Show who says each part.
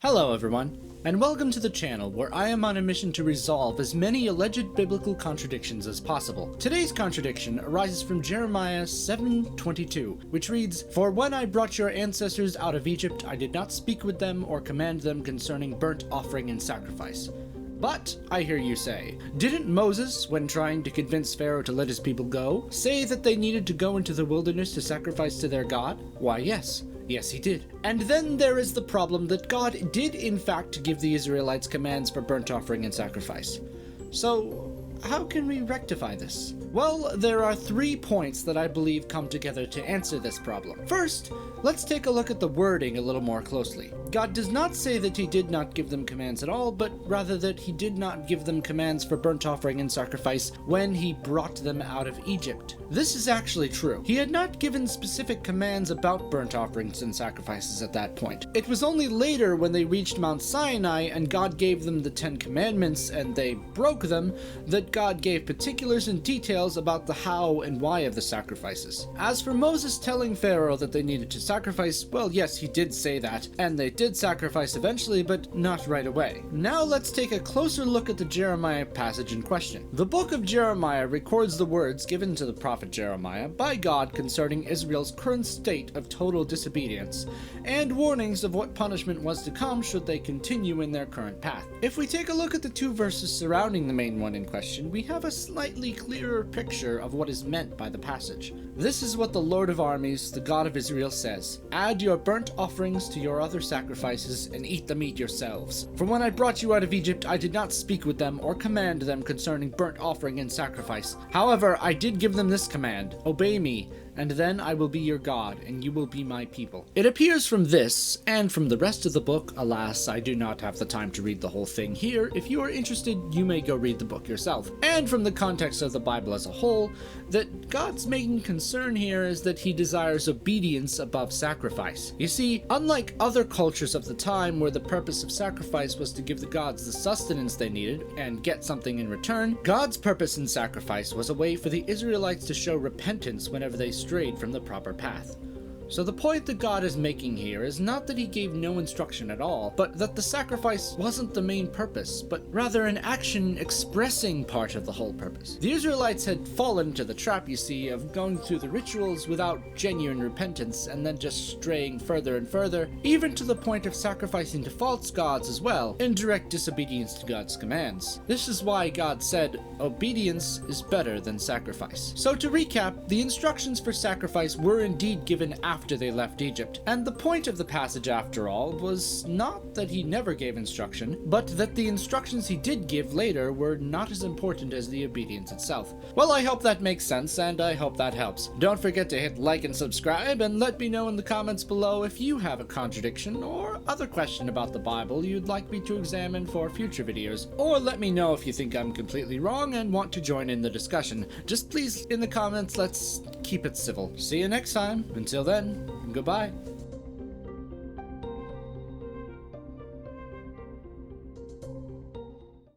Speaker 1: Hello everyone, and welcome to the channel where I am on a mission to resolve as many alleged biblical contradictions as possible. Today's contradiction arises from Jeremiah 7:22, which reads, "For when I brought your ancestors out of Egypt, I did not speak with them or command them concerning burnt offering and sacrifice." But, I hear you say, didn't Moses, when trying to convince Pharaoh to let his people go, say that they needed to go into the wilderness to sacrifice to their God? Why, yes. Yes, he did. And then there is the problem that God did in fact give the Israelites commands for burnt offering and sacrifice. So, how can we rectify this? Well, there are 3 points that I believe come together to answer this problem. First, let's take a look at the wording a little more closely. God does not say that he did not give them commands at all, but rather that he did not give them commands for burnt offering and sacrifice when he brought them out of Egypt. This is actually true. He had not given specific commands about burnt offerings and sacrifices at that point. It was only later when they reached Mount Sinai and God gave them the 10 Commandments and they broke them that God gave particulars and details about the how and why of the sacrifices. As for Moses telling Pharaoh that they needed to sacrifice, well, yes, he did say that, and they did sacrifice eventually, but not right away. Now let's take a closer look at the Jeremiah passage in question. The book of Jeremiah records the words given to the prophet Jeremiah by God concerning Israel's current state of total disobedience, and warnings of what punishment was to come should they continue in their current path. If we take a look at the 2 verses surrounding the main one in question, we have a slightly clearer picture of what is meant by the passage. This is what the Lord of armies, the God of Israel, says: "Add your burnt offerings to your other sacrifices, and eat the meat yourselves. For when I brought you out of Egypt, I did not speak with them or command them concerning burnt offering and sacrifice. However, I did give them this command: obey me, and then I will be your God, and you will be my people." It appears from this, and from the rest of the book, alas, I do not have the time to read the whole thing here. If you are interested, you may go read the book yourself. And from the context of the Bible as a whole, that God's main concern here is that he desires obedience above sacrifice. You see, unlike other cultures of the time where the purpose of sacrifice was to give the gods the sustenance they needed and get something in return, God's purpose in sacrifice was a way for the Israelites to show repentance whenever they strayed from the proper path. So the point that God is making here is not that he gave no instruction at all, but that the sacrifice wasn't the main purpose, but rather an action expressing part of the whole purpose. The Israelites had fallen into the trap, you see, of going through the rituals without genuine repentance and then just straying further and further, even to the point of sacrificing to false gods as well, in direct disobedience to God's commands. This is why God said, obedience is better than sacrifice. So to recap, the instructions for sacrifice were indeed given after they left Egypt, and the point of the passage after all was not that he never gave instruction, but that the instructions he did give later were not as important as the obedience itself. Well, I hope that makes sense, and I hope that helps. Don't forget to hit like and subscribe, and let me know in the comments below if you have a contradiction or other question about the Bible you'd like me to examine for future videos, or let me know if you think I'm completely wrong and want to join in the discussion. Just please, in the comments, let's keep it civil. See you next time. Until then, goodbye.